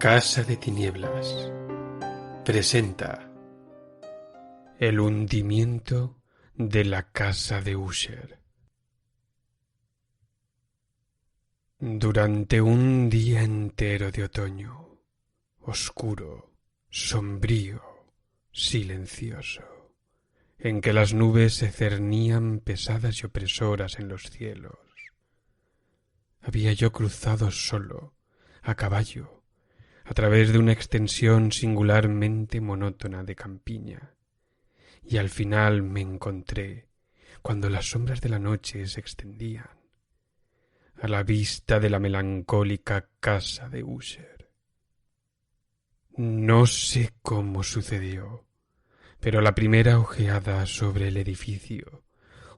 Casa de Tinieblas presenta El hundimiento de la casa de Usher. Durante un día entero de otoño, oscuro, sombrío, silencioso, en que las nubes se cernían pesadas y opresoras en los cielos, había yo cruzado solo, a caballo, a través de una extensión singularmente monótona de campiña, y al final me encontré, cuando las sombras de la noche se extendían, a la vista de la melancólica casa de Usher. No sé cómo sucedió, pero la primera ojeada sobre el edificio,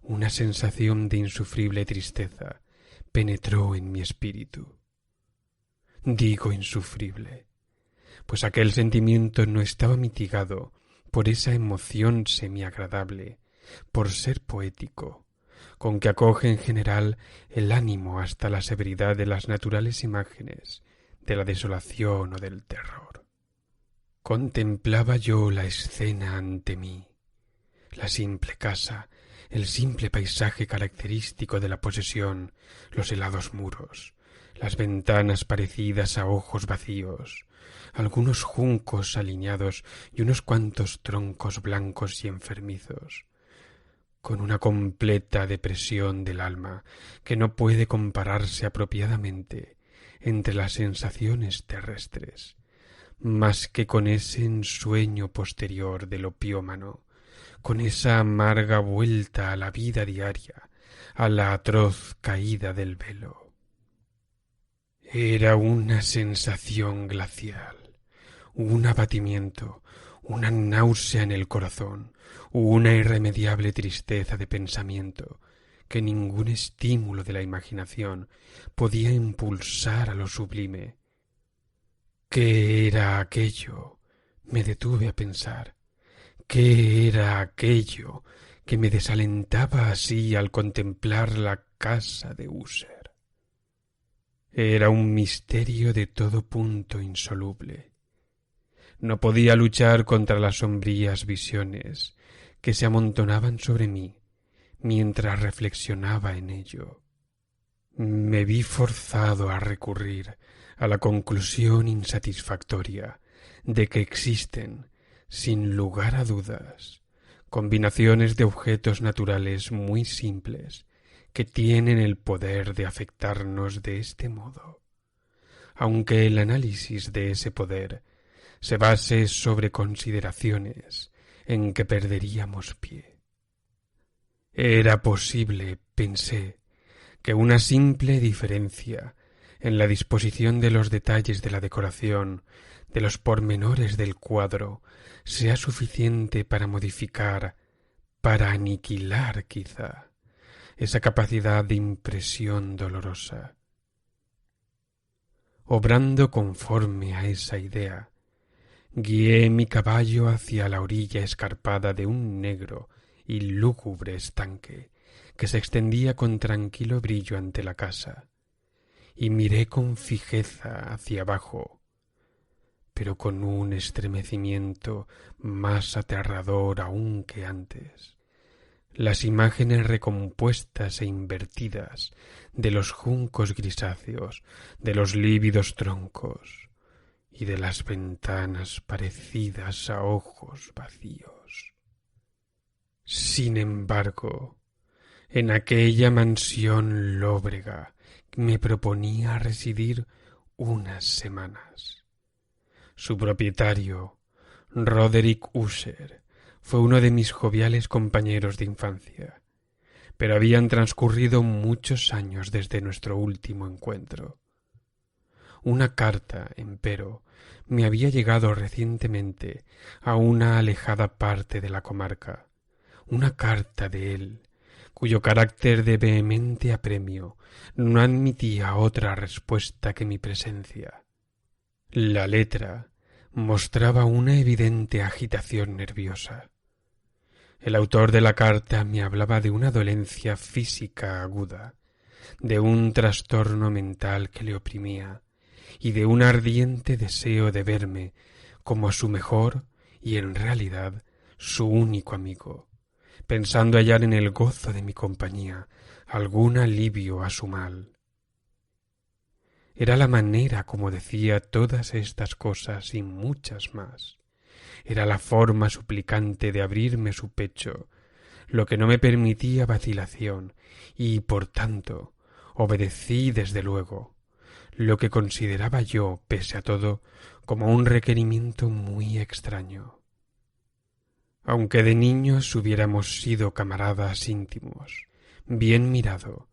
una sensación de insufrible tristeza penetró en mi espíritu. Digo insufrible, pues aquel sentimiento no estaba mitigado por esa emoción semiagradable, por ser poético, con que acoge en general el ánimo hasta la severidad de las naturales imágenes, de la desolación o del terror. Contemplaba yo la escena ante mí, la simple casa, el simple paisaje característico de la posesión, los helados muros, las ventanas parecidas a ojos vacíos, algunos juncos alineados y unos cuantos troncos blancos y enfermizos, con una completa depresión del alma que no puede compararse apropiadamente entre las sensaciones terrestres, más que con ese ensueño posterior del opiómano, con esa amarga vuelta a la vida diaria, a la atroz caída del velo. Era una sensación glacial, un abatimiento, una náusea en el corazón, una irremediable tristeza de pensamiento que ningún estímulo de la imaginación podía impulsar a lo sublime. ¿Qué era aquello? Me detuve a pensar. ¿Qué era aquello que me desalentaba así al contemplar la casa de Usher? Era un misterio de todo punto insoluble. No podía luchar contra las sombrías visiones que se amontonaban sobre mí mientras reflexionaba en ello. Me vi forzado a recurrir a la conclusión insatisfactoria de que existen, sin lugar a dudas, combinaciones de objetos naturales muy simples que tienen el poder de afectarnos de este modo, aunque el análisis de ese poder se base sobre consideraciones en que perderíamos pie. Era posible, pensé, que una simple diferencia en la disposición de los detalles de la decoración, de los pormenores del cuadro, sea suficiente para modificar, para aniquilar quizá, esa capacidad de impresión dolorosa. Obrando conforme a esa idea, guié mi caballo hacia la orilla escarpada de un negro y lúgubre estanque que se extendía con tranquilo brillo ante la casa, y miré con fijeza hacia abajo, pero con un estremecimiento más aterrador aún que antes. Las imágenes recompuestas e invertidas de los juncos grisáceos, de los lívidos troncos y de las ventanas parecidas a ojos vacíos. Sin embargo, en aquella mansión lóbrega me proponía residir unas semanas. Su propietario, Roderick Usher, fue uno de mis joviales compañeros de infancia, pero habían transcurrido muchos años desde nuestro último encuentro. Una carta, empero, me había llegado recientemente a una alejada parte de la comarca, una carta de él, cuyo carácter de vehemente apremio no admitía otra respuesta que mi presencia. La letra mostraba una evidente agitación nerviosa. El autor de la carta me hablaba de una dolencia física aguda, de un trastorno mental que le oprimía y de un ardiente deseo de verme como su mejor y en realidad su único amigo, pensando hallar en el gozo de mi compañía algún alivio a su mal. Era la manera como decía todas estas cosas y muchas más. Era la forma suplicante de abrirme su pecho, lo que no me permitía vacilación, y, por tanto, obedecí desde luego, lo que consideraba yo, pese a todo, como un requerimiento muy extraño. Aunque de niños hubiéramos sido camaradas íntimos, bien mirado,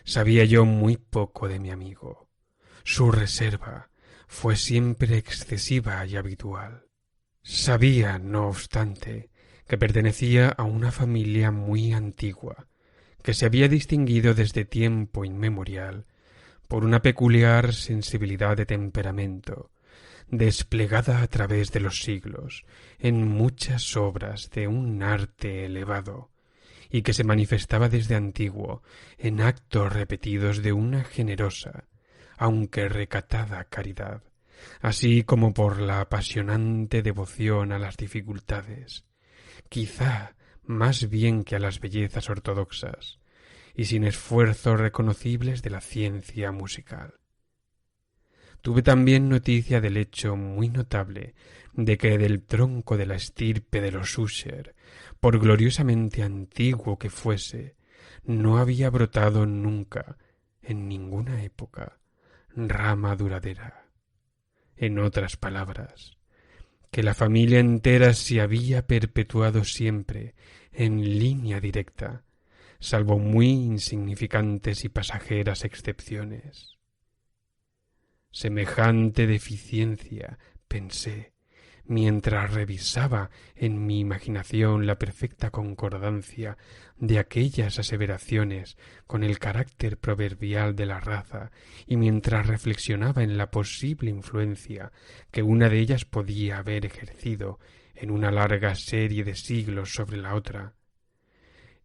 sabía yo muy poco de mi amigo. Su reserva fue siempre excesiva y habitual. Sabía, no obstante, que pertenecía a una familia muy antigua, que se había distinguido desde tiempo inmemorial por una peculiar sensibilidad de temperamento, desplegada a través de los siglos en muchas obras de un arte elevado, y que se manifestaba desde antiguo en actos repetidos de una generosa, aunque recatada caridad, así como por la apasionante devoción a las dificultades, quizá más bien que a las bellezas ortodoxas, y sin esfuerzos reconocibles de la ciencia musical. Tuve también noticia del hecho muy notable de que del tronco de la estirpe de los Usher, por gloriosamente antiguo que fuese, no había brotado nunca, en ninguna época, rama duradera. En otras palabras, que la familia entera se había perpetuado siempre en línea directa, salvo muy insignificantes y pasajeras excepciones. Semejante deficiencia, pensé, mientras revisaba en mi imaginación la perfecta concordancia de aquellas aseveraciones con el carácter proverbial de la raza, y mientras reflexionaba en la posible influencia que una de ellas podía haber ejercido en una larga serie de siglos sobre la otra.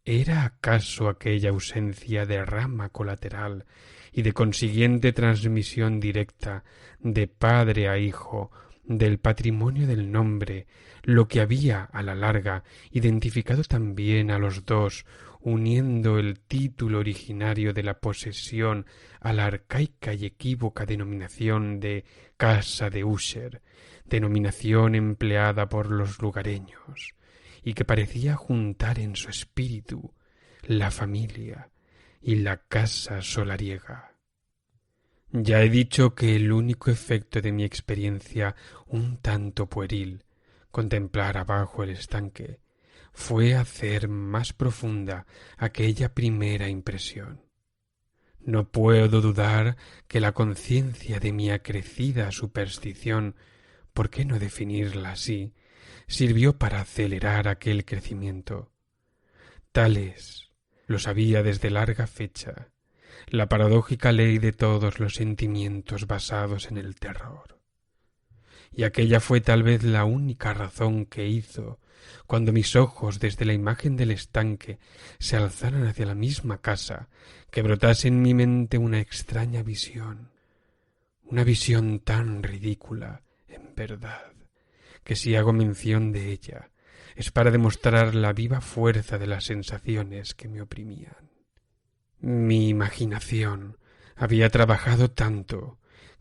¿Era acaso aquella ausencia de rama colateral y de consiguiente transmisión directa de padre a hijo del patrimonio del nombre lo que había a la larga identificado también a los dos, uniendo el título originario de la posesión a la arcaica y equívoca denominación de Casa de Usher, denominación empleada por los lugareños, y que parecía juntar en su espíritu la familia y la casa solariega? Ya he dicho que el único efecto de mi experiencia un tanto pueril, contemplar abajo el estanque, fue hacer más profunda aquella primera impresión. No puedo dudar que la conciencia de mi acrecida superstición, ¿por qué no definirla así?, sirvió para acelerar aquel crecimiento. Tal es, lo sabía desde larga fecha, la paradójica ley de todos los sentimientos basados en el terror. Y aquella fue tal vez la única razón que hizo, cuando mis ojos desde la imagen del estanque se alzaran hacia la misma casa, que brotase en mi mente una extraña visión, una visión tan ridícula, en verdad, que si hago mención de ella es para demostrar la viva fuerza de las sensaciones que me oprimían. Mi imaginación había trabajado tanto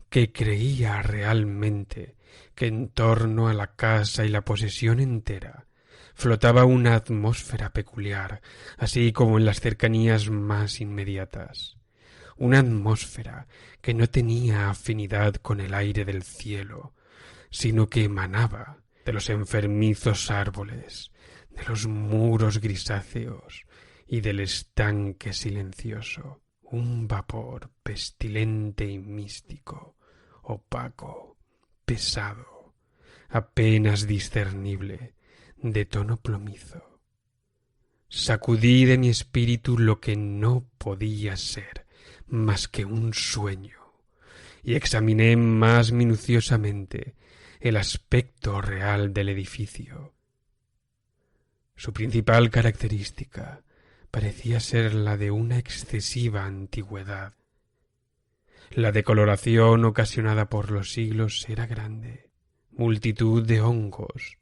que creía realmente que en torno a la casa y la posesión entera flotaba una atmósfera peculiar, así como en las cercanías más inmediatas, una atmósfera que no tenía afinidad con el aire del cielo, sino que emanaba de los enfermizos árboles, de los muros grisáceos y del estanque silencioso, un vapor pestilente y místico, opaco, pesado, apenas discernible, de tono plomizo. Sacudí de mi espíritu lo que no podía ser más que un sueño, y examiné más minuciosamente el aspecto real del edificio. Su principal característica parecía ser la de una excesiva antigüedad. La decoloración ocasionada por los siglos era grande. Multitud de hongos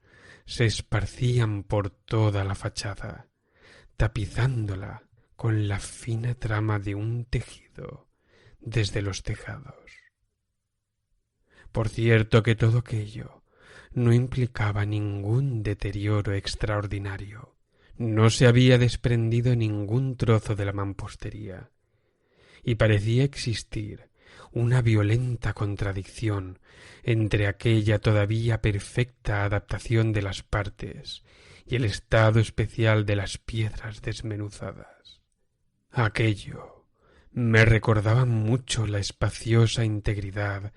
se esparcían por toda la fachada, tapizándola con la fina trama de un tejido desde los tejados. Por cierto que todo aquello no implicaba ningún deterioro extraordinario. No se había desprendido ningún trozo de la mampostería, y parecía existir una violenta contradicción entre aquella todavía perfecta adaptación de las partes y el estado especial de las piedras desmenuzadas. Aquello me recordaba mucho la espaciosa integridad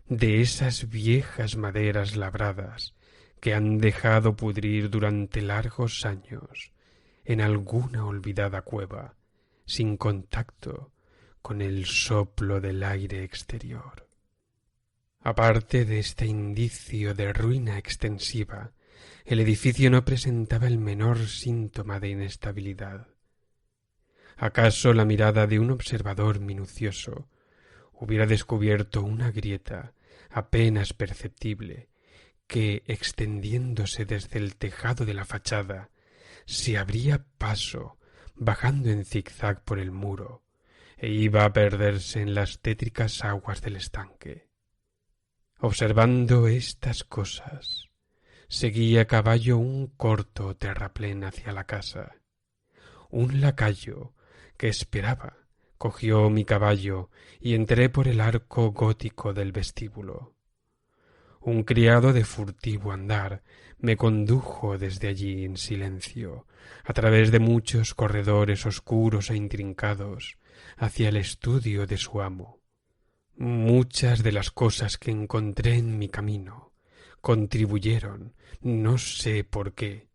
de esas viejas maderas labradas que han dejado pudrir durante largos años en alguna olvidada cueva, sin contacto con el soplo del aire exterior. Aparte de este indicio de ruina extensiva, el edificio no presentaba el menor síntoma de inestabilidad. ¿Acaso la mirada de un observador minucioso hubiera descubierto una grieta apenas perceptible que, extendiéndose desde el tejado de la fachada, se abría paso, bajando en zigzag por el muro, e iba a perderse en las tétricas aguas del estanque? Observando estas cosas, seguí a caballo un corto terraplén hacia la casa. Un lacayo que esperaba cogió mi caballo y entré por el arco gótico del vestíbulo. Un criado de furtivo andar me condujo desde allí en silencio, a través de muchos corredores oscuros e intrincados, hacia el estudio de su amo. Muchas de las cosas que encontré en mi camino contribuyeron, no sé por qué,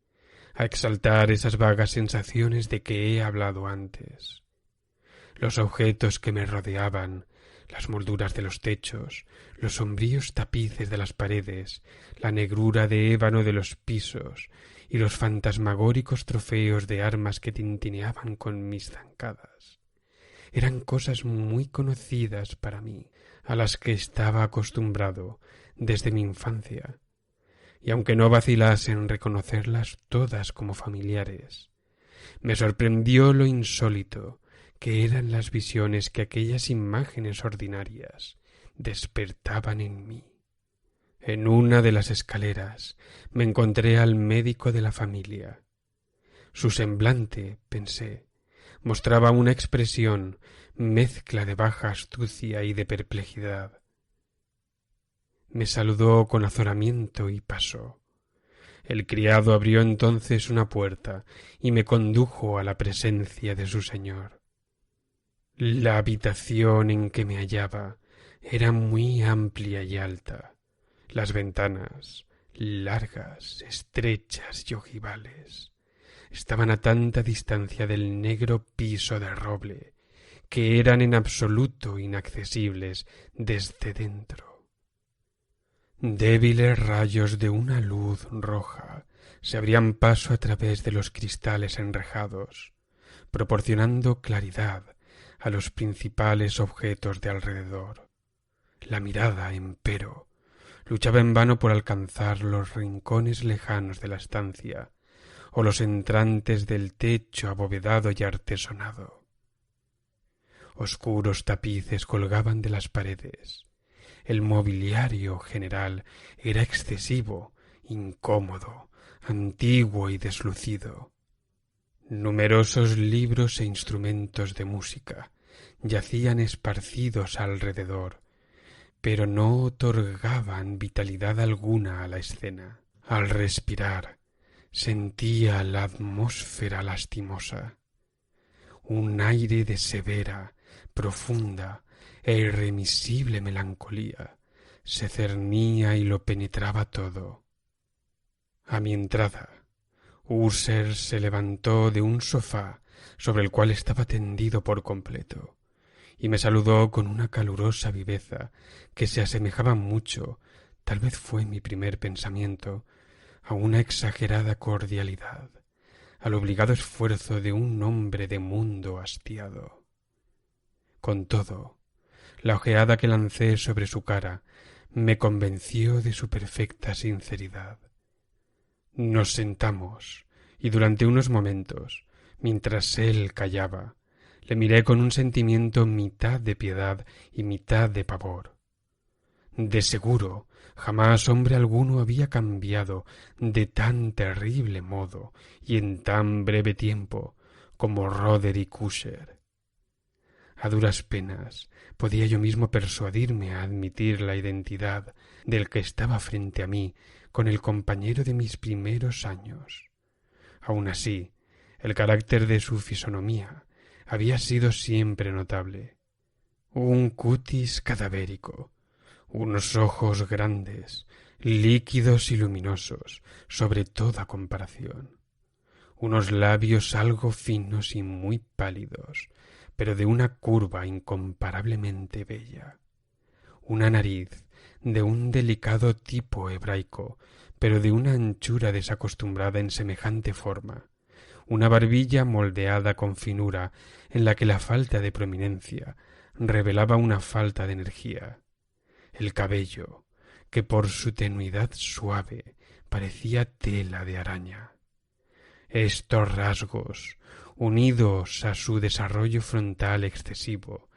a exaltar esas vagas sensaciones de que he hablado antes. Los objetos que me rodeaban, las molduras de los techos, los sombríos tapices de las paredes, la negrura de ébano de los pisos y los fantasmagóricos trofeos de armas que tintineaban con mis zancadas, eran cosas muy conocidas para mí, a las que estaba acostumbrado desde mi infancia, y aunque no vacilase en reconocerlas todas como familiares, me sorprendió lo insólito que eran las visiones que aquellas imágenes ordinarias despertaban en mí. En una de las escaleras me encontré al médico de la familia. Su semblante, pensé, mostraba una expresión mezcla de baja astucia y de perplejidad. Me saludó con azoramiento y pasó. El criado abrió entonces una puerta y me condujo a la presencia de su señor. La habitación en que me hallaba era muy amplia y alta. Las ventanas, largas, estrechas y ojivales, estaban a tanta distancia del negro piso de roble que eran en absoluto inaccesibles desde dentro. Débiles rayos de una luz roja se abrían paso a través de los cristales enrejados, proporcionando claridad a los principales objetos de alrededor. La mirada, empero, luchaba en vano por alcanzar los rincones lejanos de la estancia o los entrantes del techo abovedado y artesonado. Oscuros tapices colgaban de las paredes. El mobiliario general era excesivo, incómodo, antiguo y deslucido. Numerosos libros e instrumentos de música yacían esparcidos alrededor, pero no otorgaban vitalidad alguna a la escena. Al respirar, sentía la atmósfera lastimosa, un aire de severa, profunda e irremisible melancolía se cernía y lo penetraba todo. A mi entrada, User se levantó de un sofá sobre el cual estaba tendido por completo y me saludó con una calurosa viveza que se asemejaba mucho, tal vez fue mi primer pensamiento, a una exagerada cordialidad, al obligado esfuerzo de un hombre de mundo hastiado. Con todo, La ojeada que lancé sobre su cara me convenció de su perfecta sinceridad. Nos sentamos, y durante unos momentos, mientras él callaba, le miré con un sentimiento mitad de piedad y mitad de pavor. De seguro, jamás hombre alguno había cambiado de tan terrible modo y en tan breve tiempo como Roderick Usher. A duras penas podía yo mismo persuadirme a admitir la identidad del que estaba frente a mí con el compañero de mis primeros años. Aun así, el carácter de su fisonomía había sido siempre notable. Un cutis cadavérico, unos ojos grandes, líquidos y luminosos, sobre toda comparación, unos labios algo finos y muy pálidos, pero de una curva incomparablemente bella, una nariz de un delicado tipo hebraico, pero de una anchura desacostumbrada en semejante forma, una barbilla moldeada con finura en la que la falta de prominencia revelaba una falta de energía, el cabello, que por su tenuidad suave parecía tela de araña. Estos rasgos, unidos a su desarrollo frontal excesivo,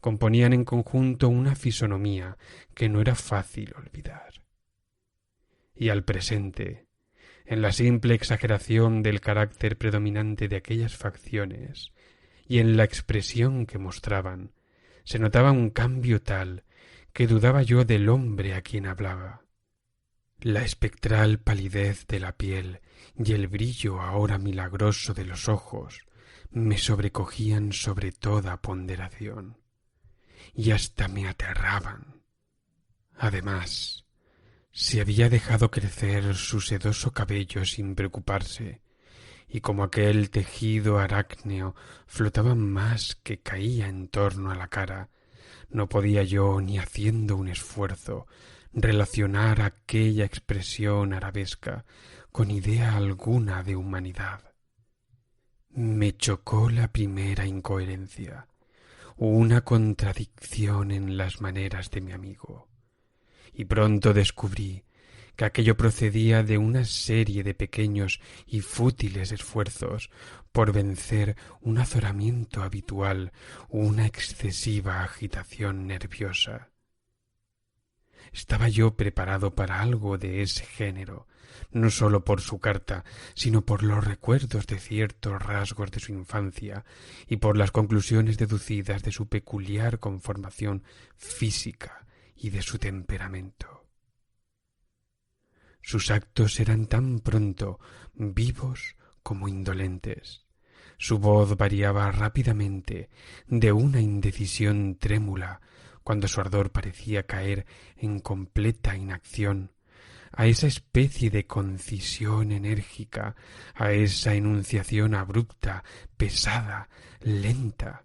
componían en conjunto una fisonomía que no era fácil olvidar. Y al presente, en la simple exageración del carácter predominante de aquellas facciones y en la expresión que mostraban, se notaba un cambio tal que dudaba yo del hombre a quien hablaba. La espectral palidez de la piel y el brillo ahora milagroso de los ojos me sobrecogían sobre toda ponderación y hasta me aterraban. Además, se había dejado crecer su sedoso cabello sin preocuparse, y como aquel tejido arácneo flotaba más que caía en torno a la cara, no podía yo, ni haciendo un esfuerzo, relacionar aquella expresión arabesca con idea alguna de humanidad. Me chocó la primera incoherencia, una contradicción en las maneras de mi amigo, y pronto descubrí que aquello procedía de una serie de pequeños y fútiles esfuerzos por vencer un azoramiento habitual, una excesiva agitación nerviosa. Estaba yo preparado para algo de ese género, no sólo por su carta, sino por los recuerdos de ciertos rasgos de su infancia y por las conclusiones deducidas de su peculiar conformación física y de su temperamento. Sus actos eran tan pronto vivos como indolentes. Su voz variaba rápidamente de una indecisión trémula, cuando su ardor parecía caer en completa inacción, a esa especie de concisión enérgica, a esa enunciación abrupta, pesada, lenta,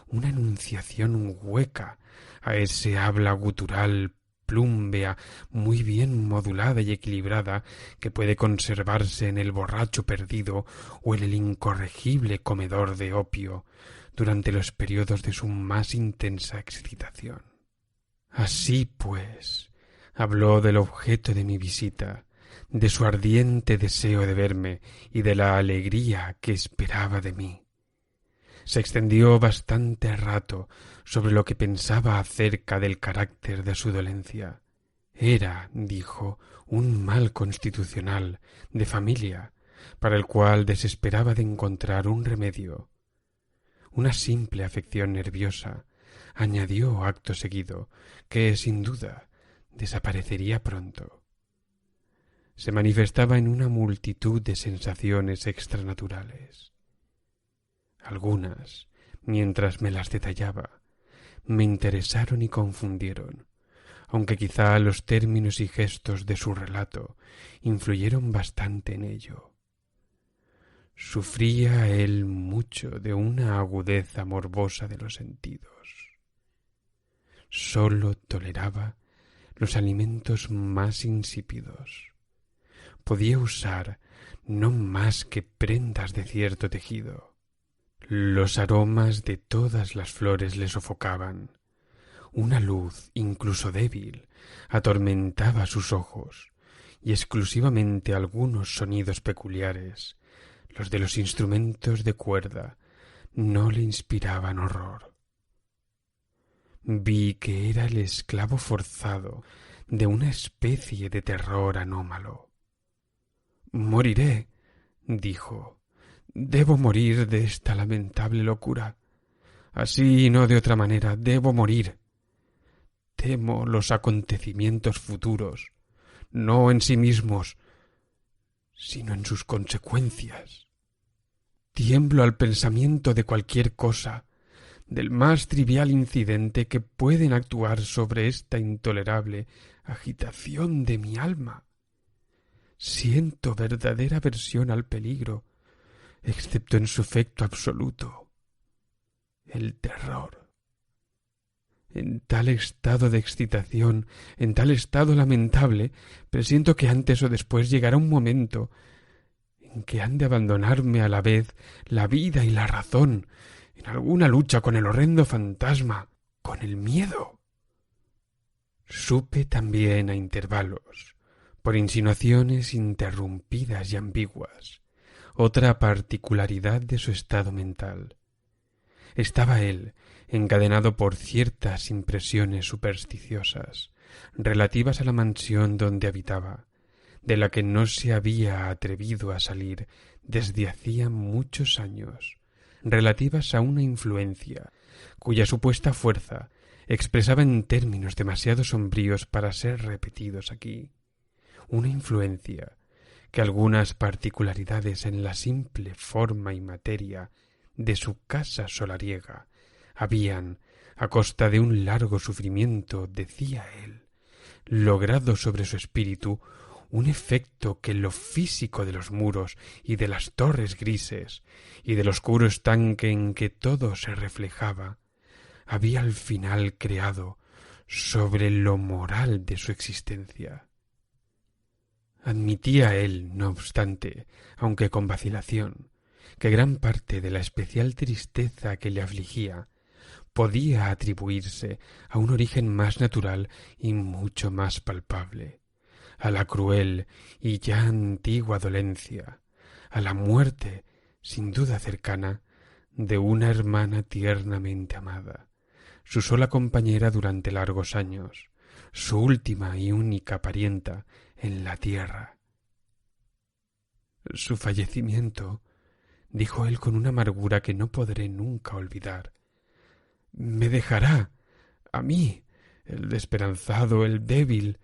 una enunciación hueca, a ese habla gutural plúmbea, muy bien modulada y equilibrada, que puede conservarse en el borracho perdido o en el incorregible comedor de opio durante los periodos de su más intensa excitación. Así pues, habló del objeto de mi visita, de su ardiente deseo de verme y de la alegría que esperaba de mí. Se extendió bastante rato sobre lo que pensaba acerca del carácter de su dolencia. Era, dijo, un mal constitucional, de familia, para el cual desesperaba de encontrar un remedio. Una simple afección nerviosa, añadió acto seguido, que, sin duda, desaparecería pronto. Se manifestaba en una multitud de sensaciones extranaturales. Algunas, mientras me las detallaba, me interesaron y confundieron, aunque quizá los términos y gestos de su relato influyeron bastante en ello. Sufría él mucho de una agudeza morbosa de los sentidos. Sólo toleraba los alimentos más insípidos. Podía usar no más que prendas de cierto tejido. Los aromas de todas las flores le sofocaban. Una luz, incluso débil, atormentaba sus ojos, y exclusivamente algunos sonidos peculiares, los de los instrumentos de cuerda, no le inspiraban horror. Vi que era el esclavo forzado de una especie de terror anómalo. «Moriré», dijo. «Debo morir de esta lamentable locura. Así y no de otra manera, debo morir. Temo los acontecimientos futuros, no en sí mismos, sino en sus consecuencias. Tiemblo al pensamiento de cualquier cosa, del más trivial incidente que pueden actuar sobre esta intolerable agitación de mi alma. Siento verdadera aversión al peligro, excepto en su efecto absoluto, el terror. En tal estado de excitación, en tal estado lamentable, presiento que antes o después llegará un momento en que han de abandonarme a la vez la vida y la razón, en alguna lucha con el horrendo fantasma, con el miedo. Supe también a intervalos, por insinuaciones interrumpidas y ambiguas, otra particularidad de su estado mental. Estaba él encadenado por ciertas impresiones supersticiosas relativas a la mansión donde habitaba, de la que no se había atrevido a salir desde hacía muchos años, relativas a una influencia cuya supuesta fuerza expresaba en términos demasiado sombríos para ser repetidos aquí, una influencia que algunas particularidades en la simple forma y materia de su casa solariega habían, a costa de un largo sufrimiento, decía él, logrado sobre su espíritu un efecto que lo físico de los muros y de las torres grises y del oscuro estanque en que todo se reflejaba había al final creado sobre lo moral de su existencia. Admitía él, no obstante, aunque con vacilación, que gran parte de la especial tristeza que le afligía podía atribuirse a un origen más natural y mucho más palpable, a la cruel y ya antigua dolencia, a la muerte, sin duda cercana, de una hermana tiernamente amada, su sola compañera durante largos años, su última y única parienta en la tierra. Su fallecimiento, dijo él con una amargura que no podré nunca olvidar, me dejará, a mí, el desesperanzado, el débil,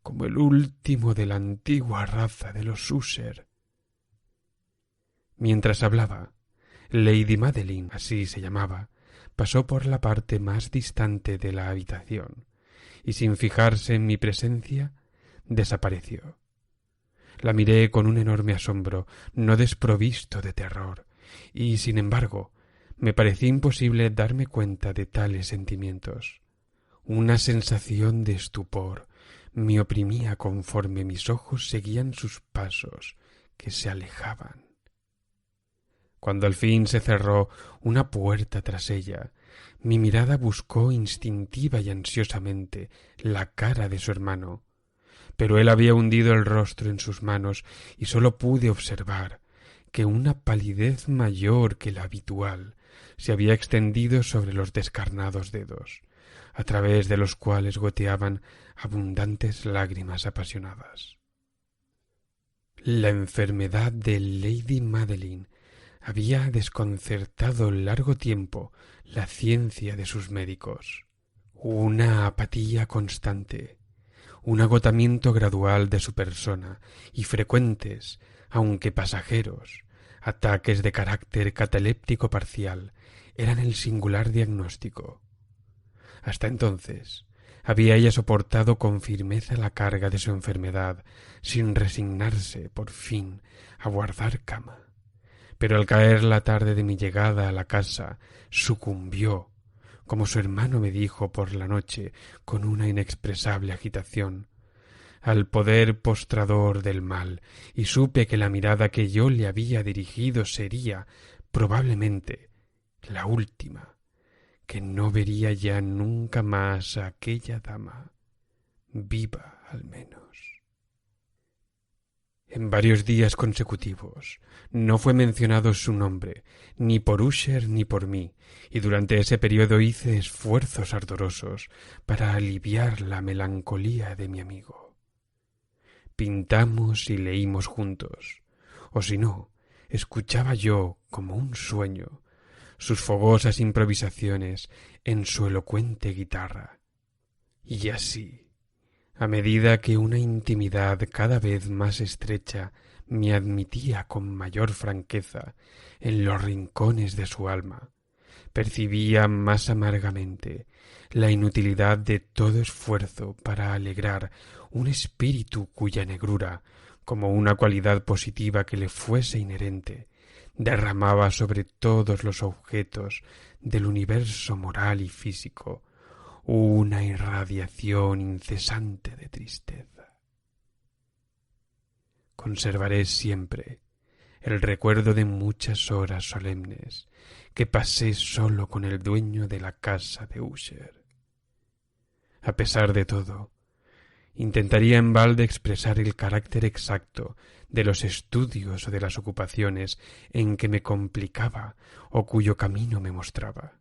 como el último de la antigua raza de los User. Mientras hablaba, Lady Madeline, así se llamaba, pasó por la parte más distante de la habitación y, sin fijarse en mi presencia, desapareció. La miré con un enorme asombro, no desprovisto de terror, y, sin embargo, me parecía imposible darme cuenta de tales sentimientos. Una sensación de estupor me oprimía conforme mis ojos seguían sus pasos, que se alejaban. Cuando al fin se cerró una puerta tras ella, mi mirada buscó instintiva y ansiosamente la cara de su hermano, pero él había hundido el rostro en sus manos y sólo pude observar que una palidez mayor que la habitual se había extendido sobre los descarnados dedos, a través de los cuales goteaban abundantes lágrimas apasionadas. La enfermedad de Lady Madeline había desconcertado largo tiempo la ciencia de sus médicos. Una apatía constante, un agotamiento gradual de su persona y frecuentes, aunque pasajeros, ataques de carácter cataléptico parcial eran el singular diagnóstico. Hasta entonces había ella soportado con firmeza la carga de su enfermedad, sin resignarse, por fin, a guardar cama. Pero al caer la tarde de mi llegada a la casa, sucumbió, como su hermano me dijo por la noche con una inexpresable agitación, al poder postrador del mal, y supe que la mirada que yo le había dirigido sería, probablemente, la última que no vería ya nunca más a aquella dama, viva al menos. En varios días consecutivos no fue mencionado su nombre, ni por Usher ni por mí, y durante ese periodo hice esfuerzos ardorosos para aliviar la melancolía de mi amigo. Pintamos y leímos juntos, o si no, escuchaba yo, como un sueño, sus fogosas improvisaciones en su elocuente guitarra. Y así, a medida que una intimidad cada vez más estrecha me admitía con mayor franqueza en los rincones de su alma, percibía más amargamente la inutilidad de todo esfuerzo para alegrar un espíritu cuya negrura, como una cualidad positiva que le fuese inherente, derramaba sobre todos los objetos del universo moral y físico una irradiación incesante de tristeza. Conservaré siempre el recuerdo de muchas horas solemnes que pasé solo con el dueño de la casa de Usher. A pesar de todo, intentaría en balde expresar el carácter exacto de los estudios o de las ocupaciones en que me complicaba o cuyo camino me mostraba.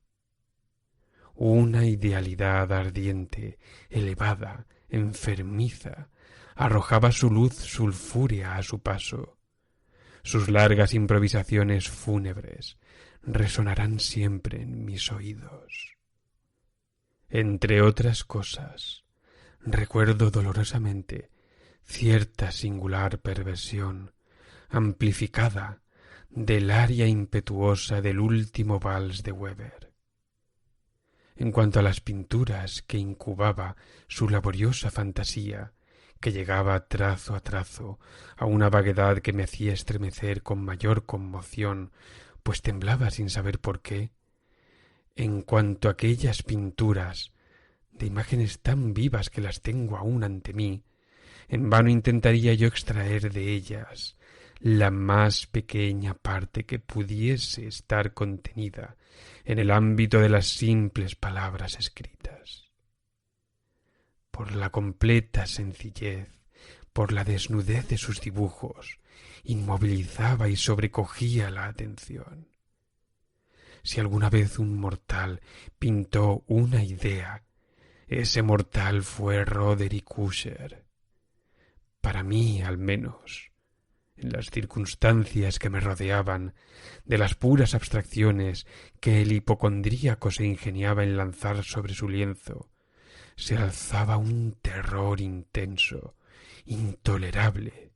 Una idealidad ardiente, elevada, enfermiza, arrojaba su luz sulfúrea a su paso. Sus largas improvisaciones fúnebres resonarán siempre en mis oídos. Entre otras cosas, recuerdo dolorosamente cierta singular perversión, amplificada del aria impetuosa del último vals de Weber. En cuanto a las pinturas que incubaba su laboriosa fantasía, que llegaba trazo a trazo a una vaguedad que me hacía estremecer con mayor conmoción, pues temblaba sin saber por qué. En cuanto a aquellas pinturas, de imágenes tan vivas que las tengo aún ante mí, en vano intentaría yo extraer de ellas la más pequeña parte que pudiese estar contenida en el ámbito de las simples palabras escritas. Por la completa sencillez, por la desnudez de sus dibujos, inmovilizaba y sobrecogía la atención. Si alguna vez un mortal pintó una idea, ese mortal fue Roderick Usher. Para mí, al menos, en las circunstancias que me rodeaban, de las puras abstracciones que el hipocondríaco se ingeniaba en lanzar sobre su lienzo, se alzaba un terror intenso, intolerable,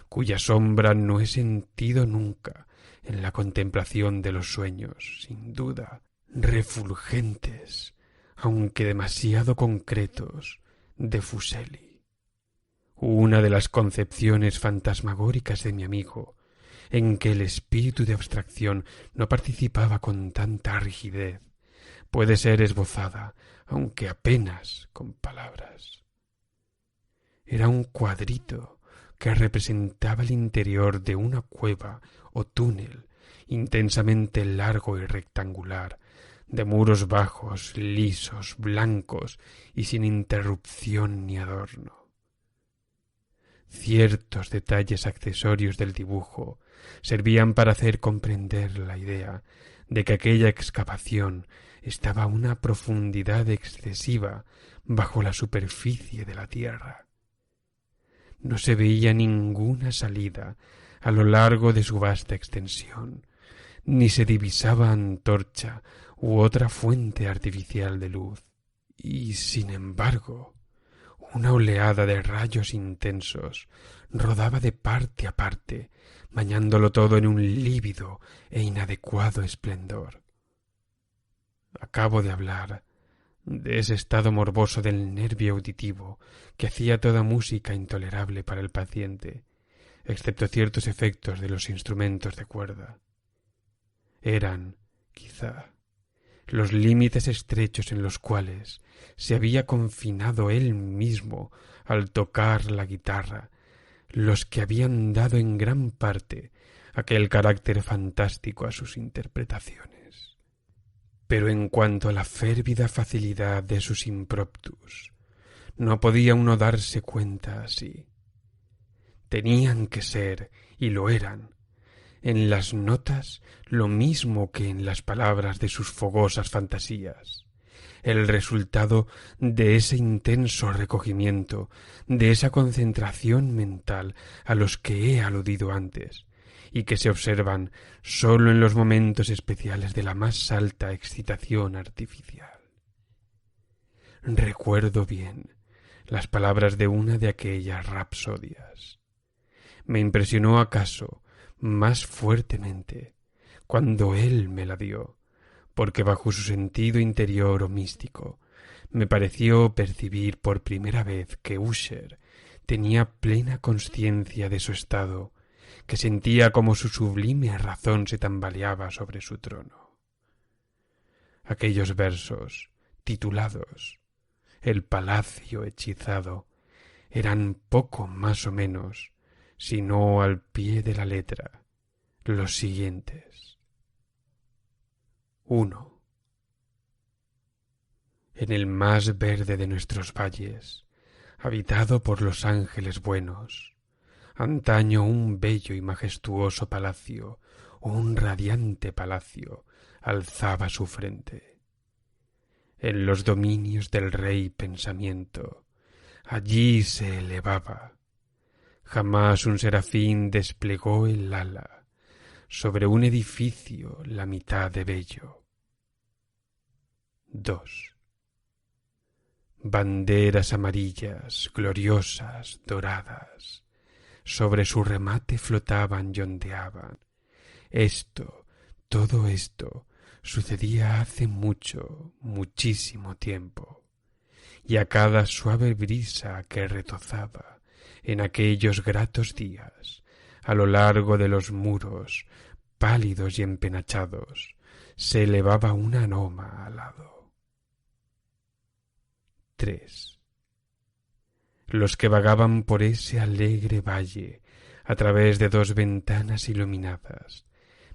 cuya sombra no he sentido nunca en la contemplación de los sueños, sin duda, refulgentes, aunque demasiado concretos, de Fuseli. Una de las concepciones fantasmagóricas de mi amigo, en que el espíritu de abstracción no participaba con tanta rigidez, puede ser esbozada, aunque apenas con palabras. Era un cuadrito que representaba el interior de una cueva o túnel intensamente largo y rectangular, de muros bajos, lisos, blancos y sin interrupción ni adorno. Ciertos detalles accesorios del dibujo servían para hacer comprender la idea de que aquella excavación estaba a una profundidad excesiva bajo la superficie de la tierra. No se veía ninguna salida a lo largo de su vasta extensión, ni se divisaba antorcha u otra fuente artificial de luz. Y, sin embargo, una oleada de rayos intensos rodaba de parte a parte, bañándolo todo en un lívido e inadecuado esplendor. Acabo de hablar de ese estado morboso del nervio auditivo que hacía toda música intolerable para el paciente, excepto ciertos efectos de los instrumentos de cuerda. Eran, quizá, los límites estrechos en los cuales se había confinado él mismo al tocar la guitarra, los que habían dado en gran parte aquel carácter fantástico a sus interpretaciones. Pero en cuanto a la férvida facilidad de sus impromptus, no podía uno darse cuenta así. Tenían que ser, y lo eran, en las notas lo mismo que en las palabras de sus fogosas fantasías, el resultado de ese intenso recogimiento, de esa concentración mental a los que he aludido antes, y que se observan sólo en los momentos especiales de la más alta excitación artificial. Recuerdo bien las palabras de una de aquellas rapsodias. Me impresionó acaso más fuertemente cuando él me la dio, porque bajo su sentido interior o místico me pareció percibir por primera vez que Usher tenía plena consciencia de su estado, que sentía como su sublime razón se tambaleaba sobre su trono. Aquellos versos, titulados El palacio hechizado, eran poco más o menos, sino al pie de la letra, los siguientes. 1. En el más verde de nuestros valles, habitado por los ángeles buenos, antaño un bello y majestuoso palacio, un radiante palacio, alzaba su frente. En los dominios del rey pensamiento, allí se elevaba. Jamás un serafín desplegó el ala sobre un edificio la mitad de bello. 2. Banderas amarillas, gloriosas, doradas, sobre su remate flotaban y ondeaban. Todo esto, sucedía hace mucho, muchísimo tiempo, y a cada suave brisa que retozaba en aquellos gratos días, a lo largo de los muros, pálidos y empenachados, se elevaba una aroma alado. 3. Los que vagaban por ese alegre valle, a través de 2 ventanas iluminadas,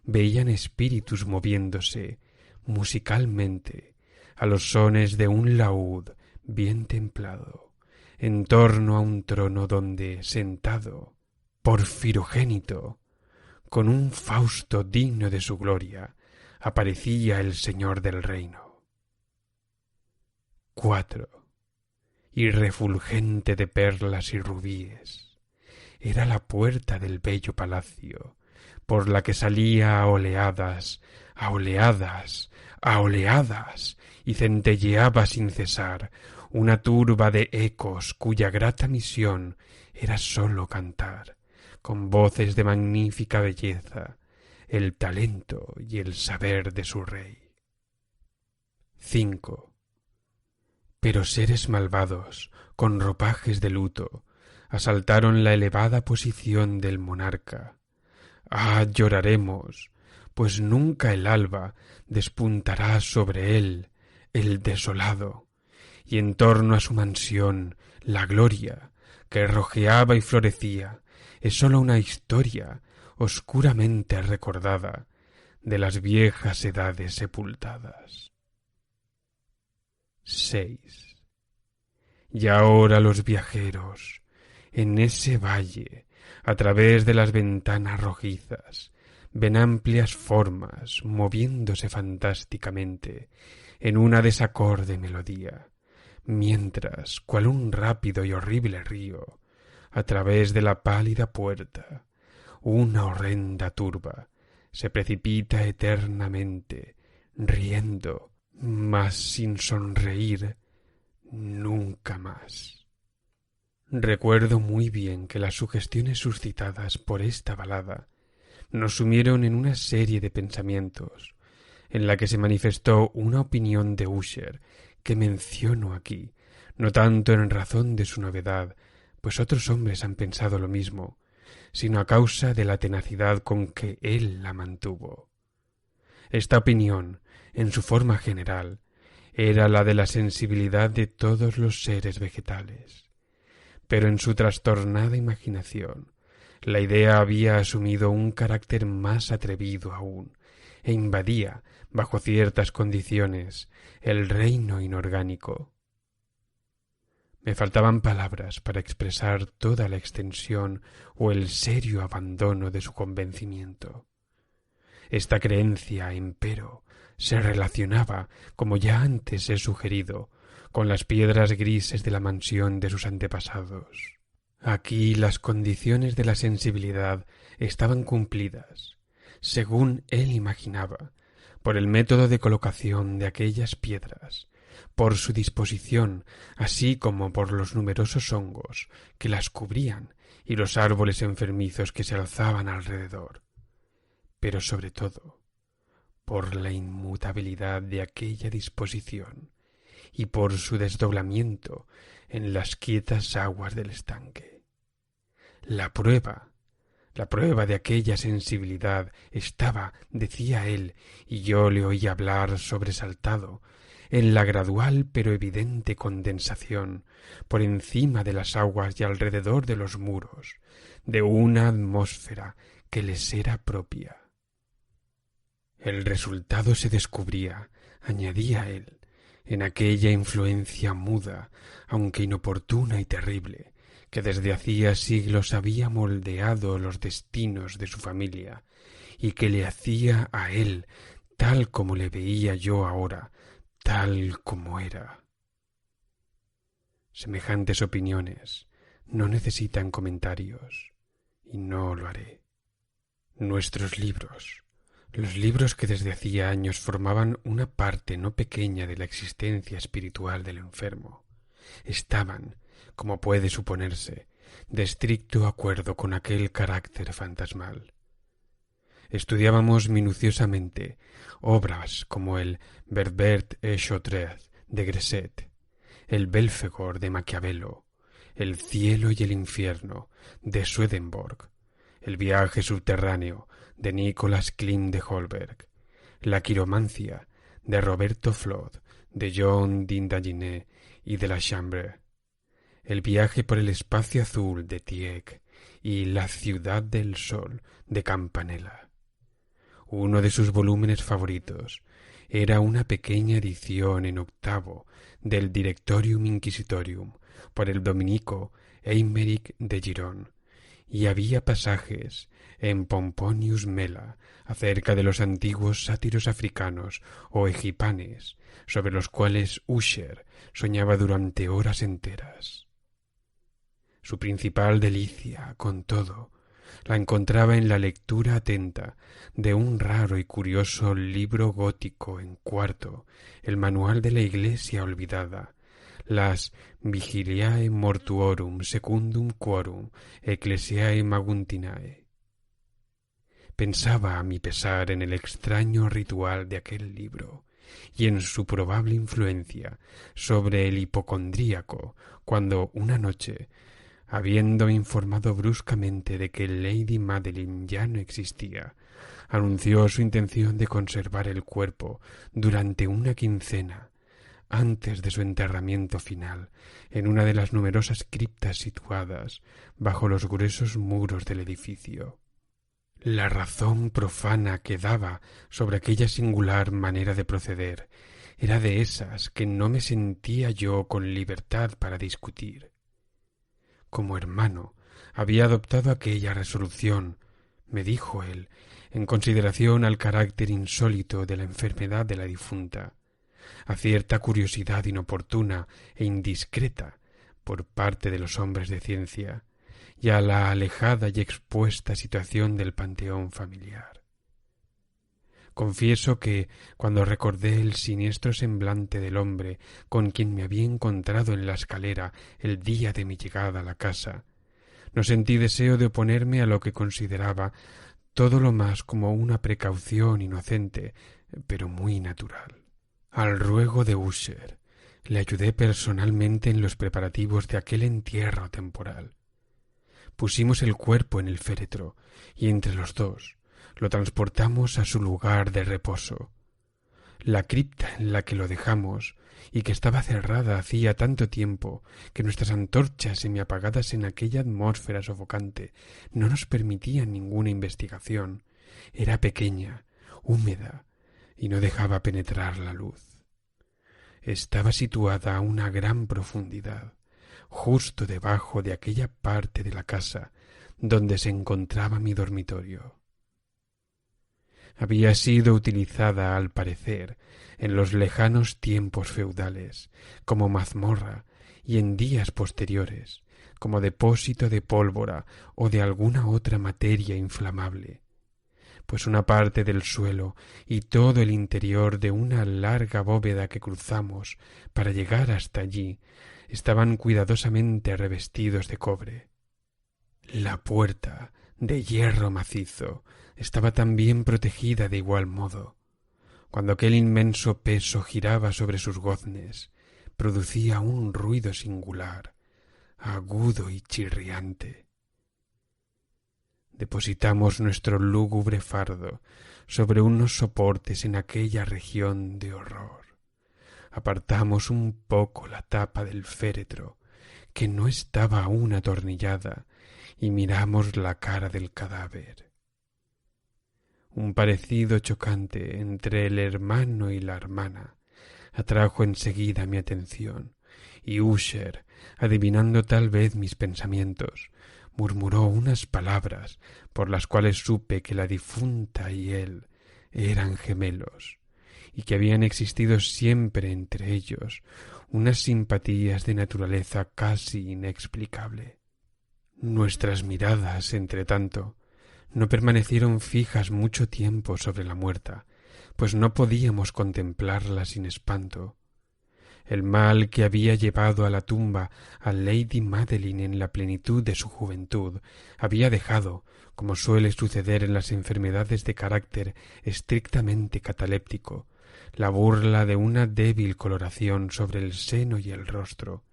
veían espíritus moviéndose musicalmente a los sones de un laúd bien templado, en torno a un trono donde, sentado, porfirogénito, con un Fausto digno de su gloria, aparecía el señor del reino. 4. Y refulgente de perlas y rubíes, era la puerta del bello palacio, por la que salía a oleadas, a oleadas, a oleadas, y centelleaba sin cesar una turba de ecos cuya grata misión era sólo cantar, con voces de magnífica belleza, el talento y el saber de su rey. 5. Pero seres malvados, con ropajes de luto, asaltaron la elevada posición del monarca. Ah, lloraremos, pues nunca el alba despuntará sobre él, el desolado, y en torno a su mansión la gloria, que rojeaba y florecía, es sólo una historia oscuramente recordada de las viejas edades sepultadas. 6. Y ahora los viajeros, en ese valle, a través de las ventanas rojizas, ven amplias formas moviéndose fantásticamente en una desacorde melodía, mientras, cual un rápido y horrible río, a través de la pálida puerta, una horrenda turba se precipita eternamente, riendo, mas sin sonreír nunca más. Recuerdo muy bien que las sugestiones suscitadas por esta balada nos sumieron en una serie de pensamientos, en la que se manifestó una opinión de Usher que menciono aquí, no tanto en razón de su novedad, pues otros hombres han pensado lo mismo, sino a causa de la tenacidad con que él la mantuvo. Esta opinión, en su forma general, era la de la sensibilidad de todos los seres vegetales, pero en su trastornada imaginación la idea había asumido un carácter más atrevido aún, e invadía, bajo ciertas condiciones, el reino inorgánico. Me faltaban palabras para expresar toda la extensión o el serio abandono de su convencimiento. Esta creencia, empero, se relacionaba, como ya antes he sugerido, con las piedras grises de la mansión de sus antepasados. Aquí las condiciones de la sensibilidad estaban cumplidas, según él imaginaba, por el método de colocación de aquellas piedras, por su disposición, así como por los numerosos hongos que las cubrían y los árboles enfermizos que se alzaban alrededor, pero sobre todo por la inmutabilidad de aquella disposición y por su desdoblamiento en las quietas aguas del estanque. La prueba de aquella sensibilidad estaba, decía él, y yo le oí hablar sobresaltado, en la gradual pero evidente condensación, por encima de las aguas y alrededor de los muros, de una atmósfera que les era propia. El resultado se descubría, añadía él, en aquella influencia muda, aunque inoportuna y terrible, que desde hacía siglos había moldeado los destinos de su familia y que le hacía a él tal como le veía yo ahora, tal como era. Semejantes opiniones no necesitan comentarios, y no lo haré. Nuestros libros, los libros que desde hacía años formaban una parte no pequeña de la existencia espiritual del enfermo, estaban, como puede suponerse, de estricto acuerdo con aquel carácter fantasmal. Estudiábamos minuciosamente obras como el Berbert et Chaudret de Gresset, el Belfegor de Maquiavelo, el Cielo y el Infierno de Swedenborg, el Viaje subterráneo de Nicolas Klimt de Holberg, la Quiromancia de Roberto Flod, de John Dindaliné y de la Chambre, el Viaje por el espacio azul de Tieck y La ciudad del sol de Campanella. Uno de sus volúmenes favoritos era una pequeña edición en octavo del Directorium Inquisitorium por el dominico Eimerick de Girón, y había pasajes en Pomponius Mela acerca de los antiguos sátiros africanos o egipanes, sobre los cuales Usher soñaba durante horas enteras. Su principal delicia, con todo, la encontraba en la lectura atenta de un raro y curioso libro gótico en cuarto, el manual de la Iglesia olvidada, las Vigiliae Mortuorum Secundum Quorum Ecclesiae Maguntinae. Pensaba a mi pesar en el extraño ritual de aquel libro y en su probable influencia sobre el hipocondríaco cuando una noche, habiéndome informado bruscamente de que Lady Madeline ya no existía, anunció su intención de conservar el cuerpo durante una quincena antes de su enterramiento final en una de las numerosas criptas situadas bajo los gruesos muros del edificio. La razón profana que daba sobre aquella singular manera de proceder era de esas que no me sentía yo con libertad para discutir. Como hermano, había adoptado aquella resolución, me dijo él, en consideración al carácter insólito de la enfermedad de la difunta, a cierta curiosidad inoportuna e indiscreta por parte de los hombres de ciencia, y a la alejada y expuesta situación del panteón familiar. Confieso que, cuando recordé el siniestro semblante del hombre con quien me había encontrado en la escalera el día de mi llegada a la casa, no sentí deseo de oponerme a lo que consideraba todo lo más como una precaución inocente, pero muy natural. Al ruego de Usher, le ayudé personalmente en los preparativos de aquel entierro temporal. Pusimos el cuerpo en el féretro y entre los dos lo transportamos a su lugar de reposo. La cripta en la que lo dejamos y que estaba cerrada hacía tanto tiempo que nuestras antorchas semiapagadas en aquella atmósfera sofocante no nos permitían ninguna investigación. Era pequeña, húmeda, y no dejaba penetrar la luz. Estaba situada a una gran profundidad, justo debajo de aquella parte de la casa donde se encontraba mi dormitorio. Había sido utilizada, al parecer, en los lejanos tiempos feudales, como mazmorra, y en días posteriores, como depósito de pólvora o de alguna otra materia inflamable, pues una parte del suelo y todo el interior de una larga bóveda que cruzamos para llegar hasta allí estaban cuidadosamente revestidos de cobre. La puerta, de hierro macizo, estaba también protegida de igual modo. Cuando aquel inmenso peso giraba sobre sus goznes, producía un ruido singular, agudo y chirriante. Depositamos nuestro lúgubre fardo sobre unos soportes en aquella región de horror. Apartamos un poco la tapa del féretro, que no estaba aún atornillada, y miramos la cara del cadáver. Un parecido chocante entre el hermano y la hermana atrajo enseguida mi atención, y Usher, adivinando tal vez mis pensamientos, murmuró unas palabras por las cuales supe que la difunta y él eran gemelos, y que habían existido siempre entre ellos unas simpatías de naturaleza casi inexplicable. Nuestras miradas, entretanto, no permanecieron fijas mucho tiempo sobre la muerta, pues no podíamos contemplarla sin espanto. El mal que había llevado a la tumba a Lady Madeline en la plenitud de su juventud había dejado, como suele suceder en las enfermedades de carácter estrictamente cataléptico, la burla de una débil coloración sobre el seno y el rostro,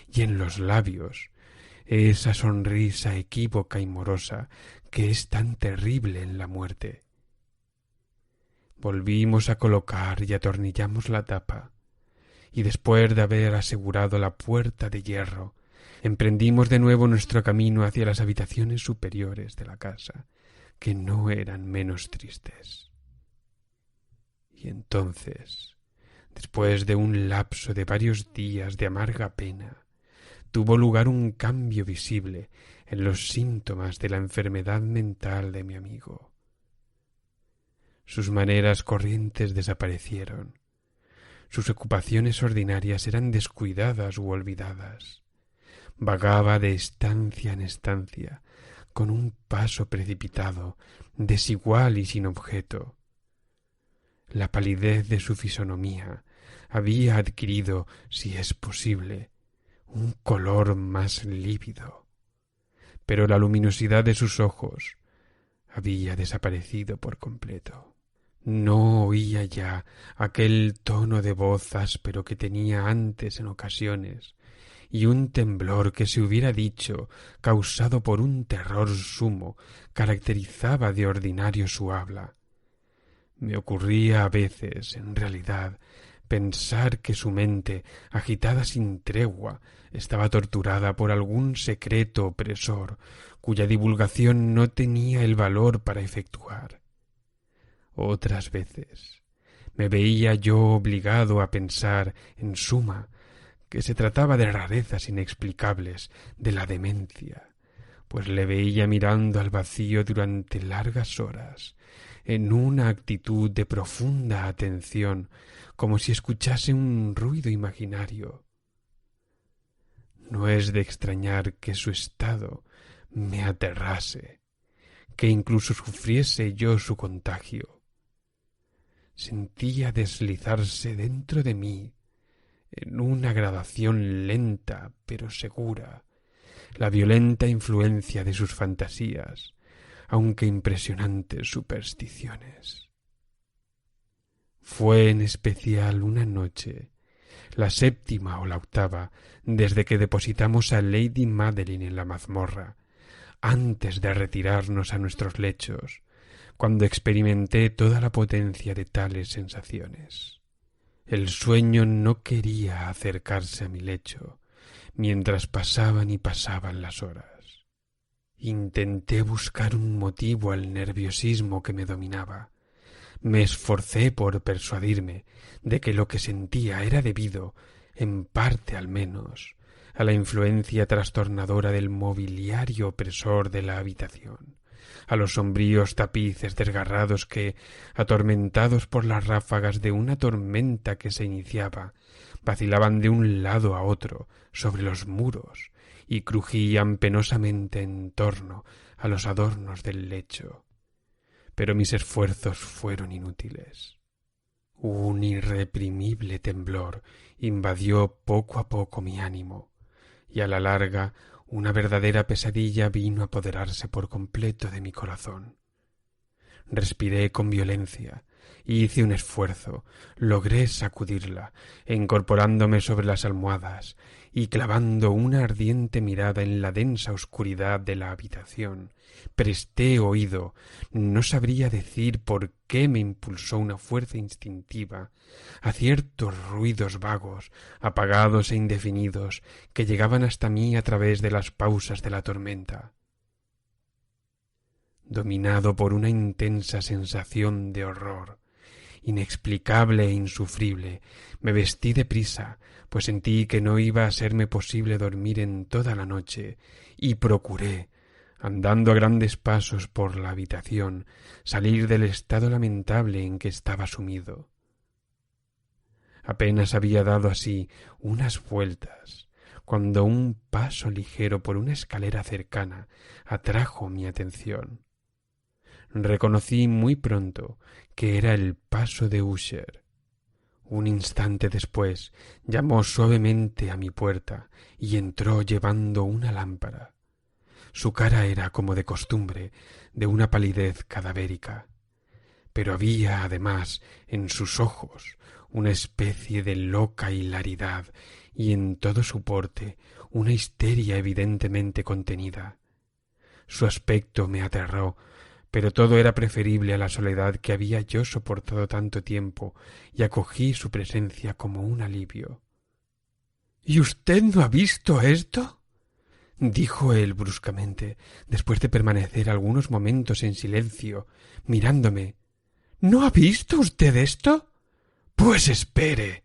y en los labios esa sonrisa equívoca y morosa que es tan terrible en la muerte. Volvimos a colocar y atornillamos la tapa, y después de haber asegurado la puerta de hierro, emprendimos de nuevo nuestro camino hacia las habitaciones superiores de la casa, que no eran menos tristes. Y entonces, después de un lapso de varios días de amarga pena, tuvo lugar un cambio visible en los síntomas de la enfermedad mental de mi amigo. Sus maneras corrientes desaparecieron. Sus ocupaciones ordinarias eran descuidadas u olvidadas. Vagaba de estancia en estancia, con un paso precipitado, desigual y sin objeto. La palidez de su fisonomía había adquirido, si es posible, un color más lívido, pero la luminosidad de sus ojos había desaparecido por completo. No oía ya aquel tono de voz áspero que tenía antes en ocasiones, y un temblor que se hubiera dicho causado por un terror sumo caracterizaba de ordinario su habla. Me ocurría a veces, en realidad, pensar que su mente, agitada sin tregua, estaba torturada por algún secreto opresor, cuya divulgación no tenía el valor para efectuar. Otras veces me veía yo obligado a pensar, en suma, que se trataba de rarezas inexplicables de la demencia, pues le veía mirando al vacío durante largas horas, en una actitud de profunda atención, como si escuchase un ruido imaginario. No es de extrañar que su estado me aterrase, que incluso sufriese yo su contagio. Sentía deslizarse dentro de mí, en una gradación lenta pero segura, la violenta influencia de sus fantasías, aunque impresionantes supersticiones. Fue en especial una noche, la 7ª o la 8ª, desde que depositamos a Lady Madeline en la mazmorra, antes de retirarnos a nuestros lechos, cuando experimenté toda la potencia de tales sensaciones. El sueño no quería acercarse a mi lecho, mientras pasaban y pasaban las horas. Intenté buscar un motivo al nerviosismo que me dominaba, Me esforcé por persuadirme de que lo que sentía era debido, en parte al menos, a la influencia trastornadora del mobiliario opresor de la habitación, a los sombríos tapices desgarrados que, atormentados por las ráfagas de una tormenta que se iniciaba, vacilaban de un lado a otro sobre los muros y crujían penosamente en torno a los adornos del lecho. Pero mis esfuerzos fueron inútiles. Un irreprimible temblor invadió poco a poco mi ánimo, y a la larga una verdadera pesadilla vino a apoderarse por completo de mi corazón. Respiré con violencia, hice un esfuerzo, logré sacudirla, incorporándome sobre las almohadas y clavando una ardiente mirada en la densa oscuridad de la habitación, presté oído. No sabría decir por qué me impulsó una fuerza instintiva a ciertos ruidos vagos, apagados e indefinidos, que llegaban hasta mí a través de las pausas de la tormenta. Dominado por una intensa sensación de horror, inexplicable e insufrible, me vestí deprisa, pues sentí que no iba a serme posible dormir en toda la noche, y procuré, andando a grandes pasos por la habitación, salir del estado lamentable en que estaba sumido. Apenas había dado así unas vueltas, cuando un paso ligero por una escalera cercana atrajo mi atención. Reconocí muy pronto que era el paso de Usher. Un instante después llamó suavemente a mi puerta y entró llevando una lámpara. Su cara era, como de costumbre, de una palidez cadavérica, pero había además en sus ojos una especie de loca hilaridad y en todo su porte una histeria evidentemente contenida. Su aspecto me aterró, pero todo era preferible a la soledad que había yo soportado tanto tiempo, y acogí su presencia como un alivio. —¿Y usted no ha visto esto? —dijo él bruscamente, después de permanecer algunos momentos en silencio, mirándome. —¿No ha visto usted esto? Pues espere.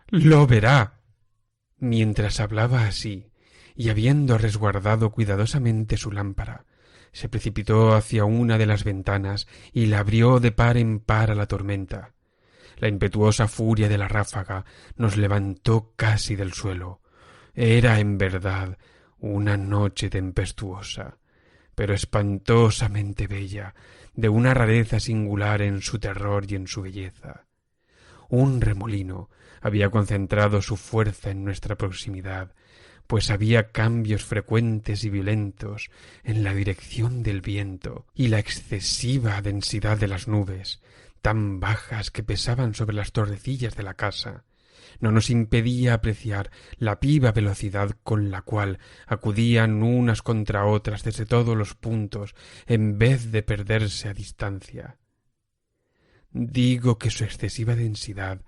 Lo verá. Mientras hablaba así, y habiendo resguardado cuidadosamente su lámpara, se precipitó hacia una de las ventanas y la abrió de par en par a la tormenta. La impetuosa furia de la ráfaga nos levantó casi del suelo. Era, en verdad, una noche tempestuosa, pero espantosamente bella, de una rareza singular en su terror y en su belleza. Un remolino había concentrado su fuerza en nuestra proximidad, pues había cambios frecuentes y violentos en la dirección del viento, y la excesiva densidad de las nubes, tan bajas que pesaban sobre las torrecillas de la casa, no nos impedía apreciar la viva velocidad con la cual acudían unas contra otras desde todos los puntos, en vez de perderse a distancia. Digo que su excesiva densidad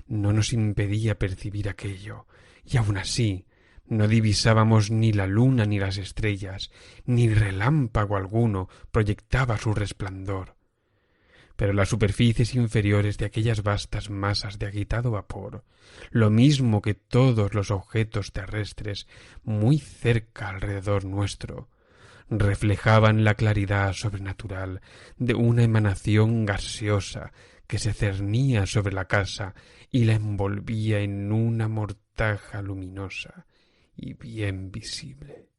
no nos impedía percibir aquello, y aun así no divisábamos ni la luna ni las estrellas, ni relámpago alguno proyectaba su resplandor. Pero las superficies inferiores de aquellas vastas masas de agitado vapor, lo mismo que todos los objetos terrestres muy cerca alrededor nuestro, reflejaban la claridad sobrenatural de una emanación gaseosa que se cernía sobre la casa y la envolvía en una mortaja luminosa y bien visible.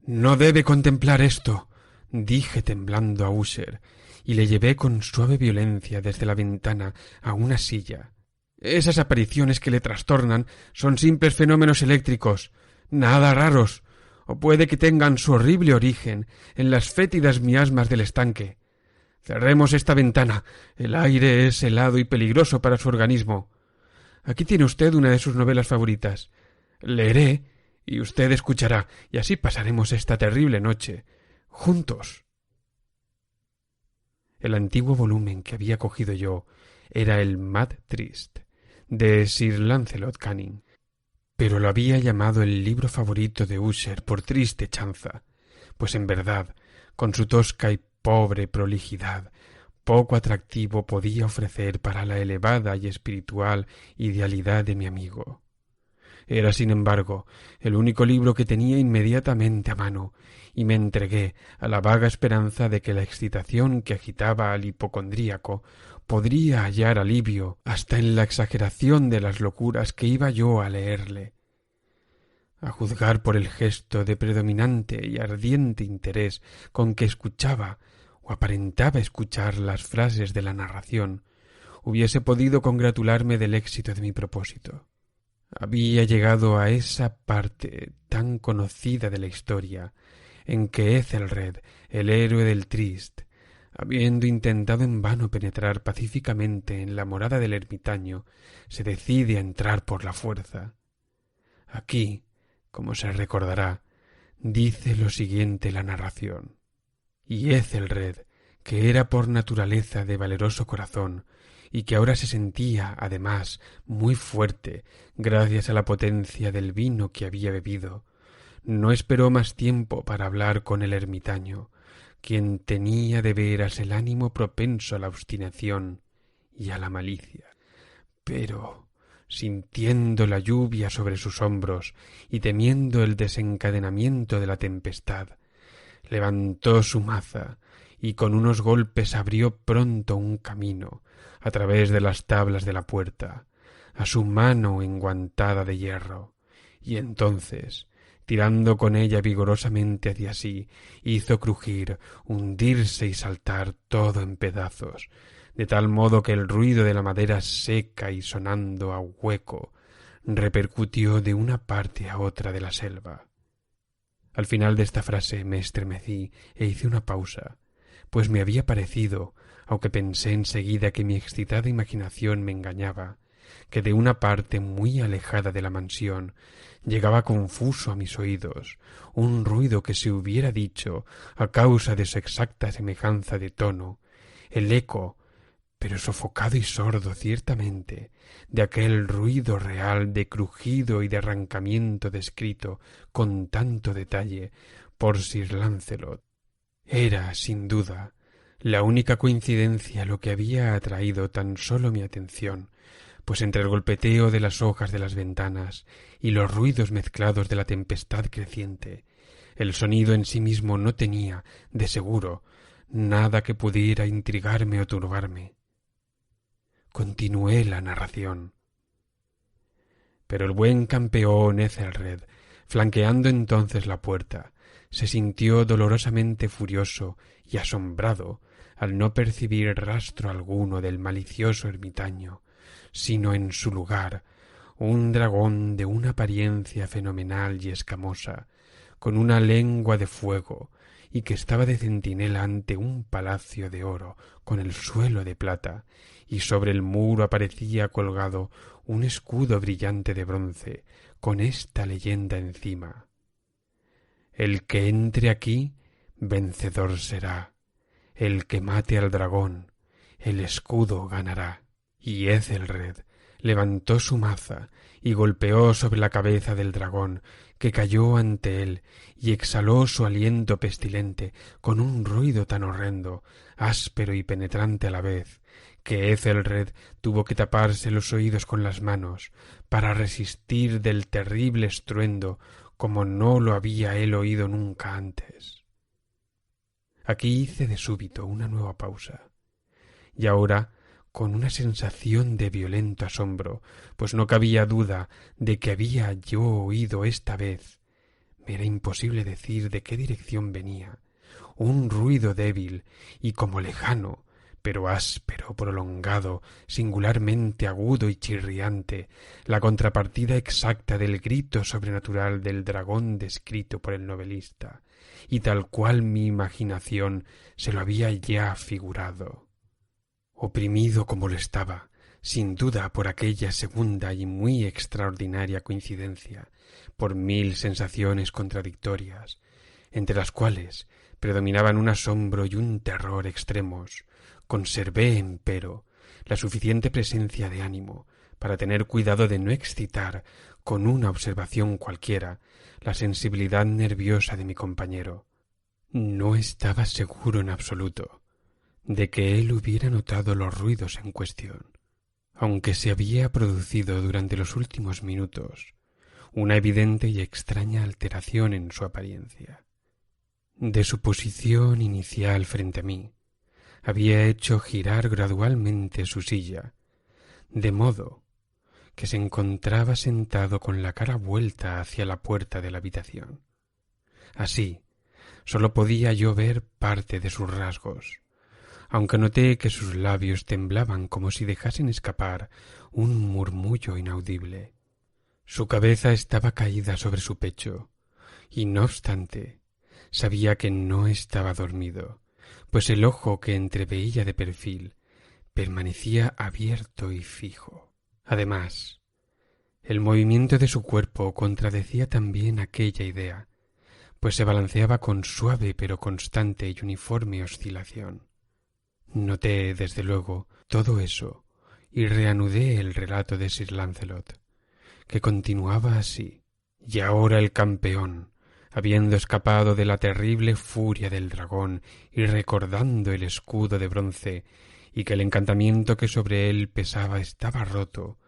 —No debe contemplar esto —dije temblando a Usher, y le llevé con suave violencia desde la ventana a una silla. —Esas apariciones que le trastornan son simples fenómenos eléctricos, nada raros, o puede que tengan su horrible origen en las fétidas miasmas del estanque. Cerremos esta ventana. El aire es helado y peligroso para su organismo. Aquí tiene usted una de sus novelas favoritas. Leeré y usted escuchará, y así pasaremos esta terrible noche juntos. El antiguo volumen que había cogido yo era el Mad Trist, de Sir Lancelot Canning, pero lo había llamado el libro favorito de Usher por triste chanza, pues en verdad, con su tosca y pobre prolijidad, poco atractivo podía ofrecer para la elevada y espiritual idealidad de mi amigo. Era, sin embargo, el único libro que tenía inmediatamente a mano, y me entregué a la vaga esperanza de que la excitación que agitaba al hipocondríaco podría hallar alivio hasta en la exageración de las locuras que iba yo a leerle. A juzgar por el gesto de predominante y ardiente interés con que escuchaba o aparentaba escuchar las frases de la narración, hubiese podido congratularme del éxito de mi propósito. Había llegado a esa parte tan conocida de la historia en que Ethelred, el héroe del Trist, habiendo intentado en vano penetrar pacíficamente en la morada del ermitaño, se decide a entrar por la fuerza. Aquí, como se recordará, dice lo siguiente la narración. Y Ethelred, que era por naturaleza de valeroso corazón, y que ahora se sentía, además, muy fuerte, gracias a la potencia del vino que había bebido, no esperó más tiempo para hablar con el ermitaño, quien tenía de veras el ánimo propenso a la obstinación y a la malicia. Pero, sintiendo la lluvia sobre sus hombros y temiendo el desencadenamiento de la tempestad, levantó su maza y con unos golpes abrió pronto un camino a través de las tablas de la puerta, a su mano enguantada de hierro, y entonces, tirando con ella vigorosamente hacia sí, hizo crujir, hundirse y saltar todo en pedazos, de tal modo que el ruido de la madera seca y sonando a hueco repercutió de una parte a otra de la selva. Al final de esta frase me estremecí e hice una pausa, pues me había parecido, aunque pensé enseguida que mi excitada imaginación me engañaba, que de una parte muy alejada de la mansión llegaba confuso a mis oídos un ruido que se hubiera dicho, a causa de su exacta semejanza de tono, el eco, pero sofocado y sordo ciertamente, de aquel ruido real de crujido y de arrancamiento descrito con tanto detalle por Sir Lancelot. Era, sin duda, la única coincidencia lo que había atraído tan solo mi atención, pues entre el golpeteo de las hojas de las ventanas y los ruidos mezclados de la tempestad creciente, el sonido en sí mismo no tenía, de seguro, nada que pudiera intrigarme o turbarme. Continué la narración. Pero el buen campeón Ethelred, flanqueando entonces la puerta, se sintió dolorosamente furioso y asombrado al no percibir rastro alguno del malicioso ermitaño, sino en su lugar un dragón de una apariencia fenomenal y escamosa, con una lengua de fuego, y que estaba de centinela ante un palacio de oro con el suelo de plata, y sobre el muro aparecía colgado un escudo brillante de bronce, con esta leyenda encima: el que entre aquí, vencedor será; el que mate al dragón, el escudo ganará. Y Ethelred levantó su maza y golpeó sobre la cabeza del dragón, que cayó ante él y exhaló su aliento pestilente con un ruido tan horrendo, áspero y penetrante a la vez, que Ethelred tuvo que taparse los oídos con las manos para resistir del terrible estruendo como no lo había él oído nunca antes. Aquí hice de súbito una nueva pausa, y ahora con una sensación de violento asombro, pues no cabía duda de que había yo oído esta vez, me era imposible decir de qué dirección venía, un ruido débil y como lejano, pero áspero, prolongado, singularmente agudo y chirriante, la contrapartida exacta del grito sobrenatural del dragón descrito por el novelista, y tal cual mi imaginación se lo había ya figurado. Oprimido como lo estaba, sin duda por aquella segunda y muy extraordinaria coincidencia, por 1000 sensaciones contradictorias, entre las cuales predominaban un asombro y un terror extremos, conservé, empero, la suficiente presencia de ánimo para tener cuidado de no excitar con una observación cualquiera la sensibilidad nerviosa de mi compañero. No estaba seguro en absoluto de que él hubiera notado los ruidos en cuestión, aunque se había producido durante los últimos minutos una evidente y extraña alteración en su apariencia. De su posición inicial frente a mí, había hecho girar gradualmente su silla, de modo que se encontraba sentado con la cara vuelta hacia la puerta de la habitación. Así, sólo podía yo ver parte de sus rasgos, aunque noté que sus labios temblaban como si dejasen escapar un murmullo inaudible. Su cabeza estaba caída sobre su pecho, y no obstante, sabía que no estaba dormido, pues el ojo que entreveía de perfil permanecía abierto y fijo. Además, el movimiento de su cuerpo contradecía también aquella idea, pues se balanceaba con suave pero constante y uniforme oscilación. Noté, desde luego, todo eso, y reanudé el relato de Sir Lancelot, que continuaba así. Y ahora el campeón, habiendo escapado de la terrible furia del dragón y recordando el escudo de bronce y que el encantamiento que sobre él pesaba estaba roto,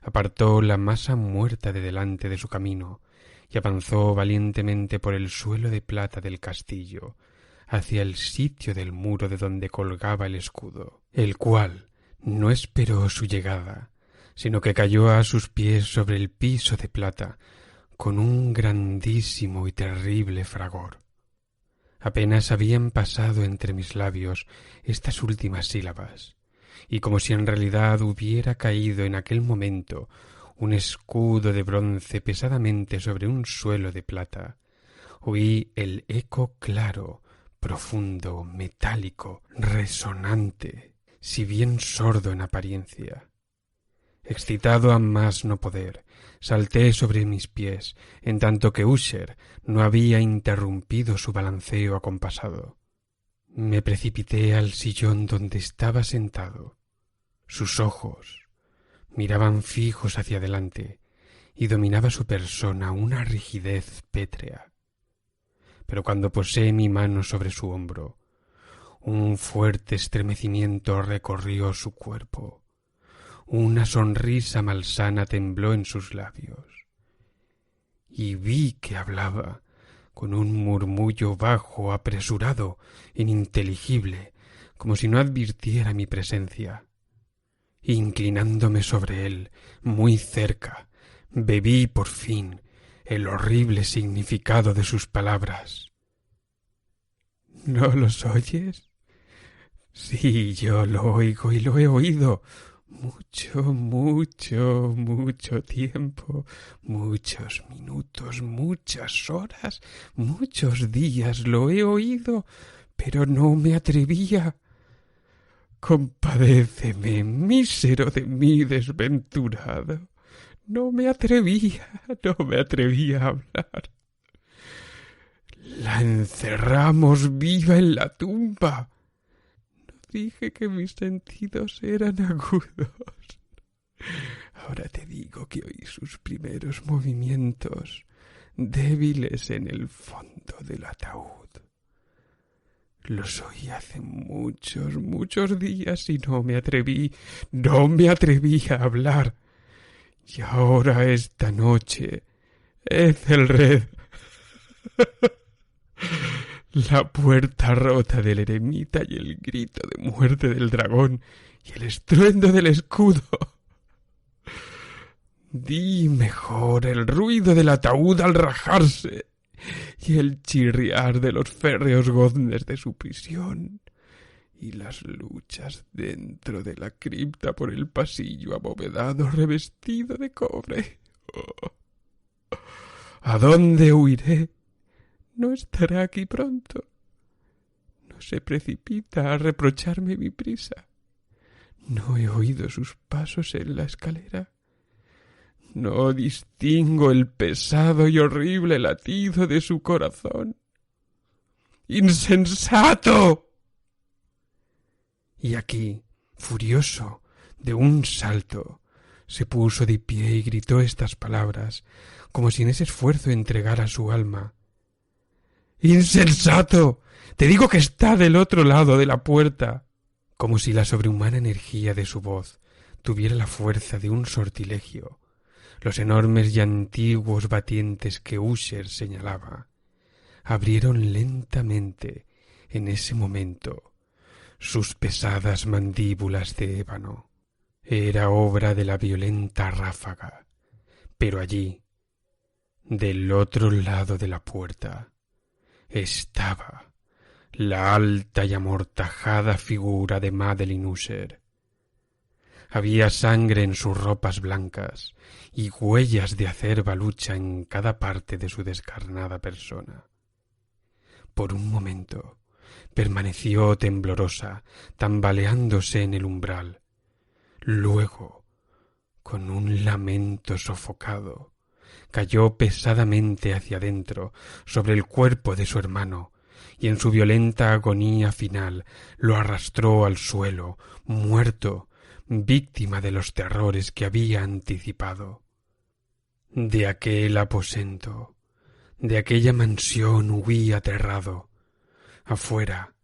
apartó la masa muerta de delante de su camino y avanzó valientemente por el suelo de plata del castillo hacia el sitio del muro de donde colgaba el escudo, el cual no esperó su llegada, sino que cayó a sus pies sobre el piso de plata con un grandísimo y terrible fragor. Apenas habían pasado entre mis labios estas últimas sílabas, y como si en realidad hubiera caído en aquel momento un escudo de bronce pesadamente sobre un suelo de plata, oí el eco claro, profundo, metálico, resonante, si bien sordo en apariencia. Excitado a más no poder, salté sobre mis pies, en tanto que Usher no había interrumpido su balanceo acompasado. Me precipité al sillón donde estaba sentado. Sus ojos miraban fijos hacia adelante y dominaba su persona una rigidez pétrea. Pero cuando posé mi mano sobre su hombro, un fuerte estremecimiento recorrió su cuerpo. Una sonrisa malsana tembló en sus labios, y vi que hablaba con un murmullo bajo, apresurado, ininteligible, como si no advirtiera mi presencia. Inclinándome sobre él, muy cerca, bebí por fin el horrible significado de sus palabras. ¿No los oyes? Sí, yo lo oigo y lo he oído. Mucho tiempo, muchos minutos, muchas horas, muchos días lo he oído, pero no me atrevía. Compadéceme, mísero de mí desventurado. No me atrevía a hablar. La encerramos viva en la tumba. Dije que mis sentidos eran agudos. Ahora te digo que oí sus primeros movimientos, débiles en el fondo del ataúd. Los oí hace muchos días y no me atreví a hablar. Y ahora esta noche, Ethelred, la puerta rota del eremita y el grito de muerte del dragón y el estruendo del escudo. Di mejor el ruido del ataúd al rajarse y el chirriar de los férreos goznes de su prisión y las luchas dentro de la cripta por el pasillo abovedado revestido de cobre. ¿A dónde huiré? No estará aquí pronto. No se precipita a reprocharme mi prisa. No he oído sus pasos en la escalera. No distingo el pesado y horrible latido de su corazón. ¡Insensato! Y aquí, furioso, de un salto, se puso de pie y gritó estas palabras, como si en ese esfuerzo entregara su alma. ¡Insensato! Te digo que está del otro lado de la puerta. como si la sobrehumana energía de su voz tuviera la fuerza de un sortilegio. Los enormes y antiguos batientes que Usher señalaba abrieron lentamente en ese momento sus pesadas mandíbulas de ébano. Era obra de la violenta ráfaga, pero allí, del otro lado de la puerta, estaba la alta y amortajada figura de Madeline Usher. Había sangre en sus ropas blancas y huellas de acerba lucha en cada parte de su descarnada persona. Por un momento permaneció temblorosa, tambaleándose en el umbral. Luego, con un lamento sofocado, cayó pesadamente hacia adentro sobre el cuerpo de su hermano, y en su violenta agonía final lo arrastró al suelo, muerto, víctima de los terrores que había anticipado. De aquel aposento, de aquella mansión huí aterrado. Afuera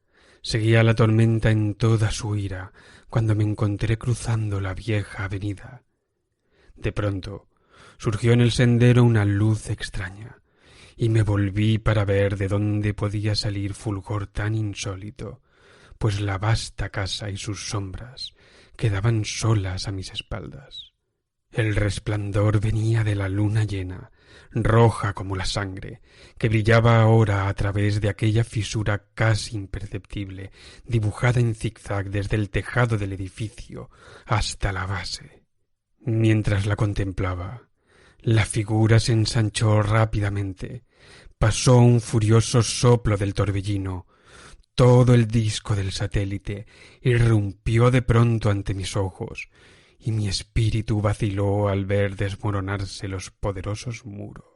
seguía la tormenta en toda su ira cuando me encontré cruzando la vieja avenida. De pronto surgió en el sendero una luz extraña, y me volví para ver de dónde podía salir fulgor tan insólito, pues la vasta casa y sus sombras quedaban solas a mis espaldas. El resplandor venía de la luna llena, roja como la sangre, que brillaba ahora a través de aquella fisura casi imperceptible, dibujada en zigzag desde el tejado del edificio hasta la base. Mientras la contemplaba, la figura se ensanchó rápidamente. Pasó un furioso soplo del torbellino. Todo el disco del satélite irrumpió de pronto ante mis ojos, y mi espíritu vaciló al ver desmoronarse los poderosos muros.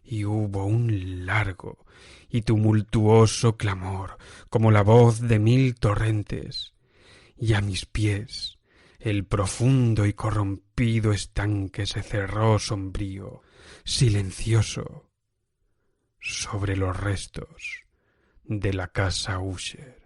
Y hubo un largo y tumultuoso clamor, como la voz de 1000 torrentes, y a mis pies el profundo y corrompido estanque se cerró sombrío, silencioso, sobre los restos de la casa Usher.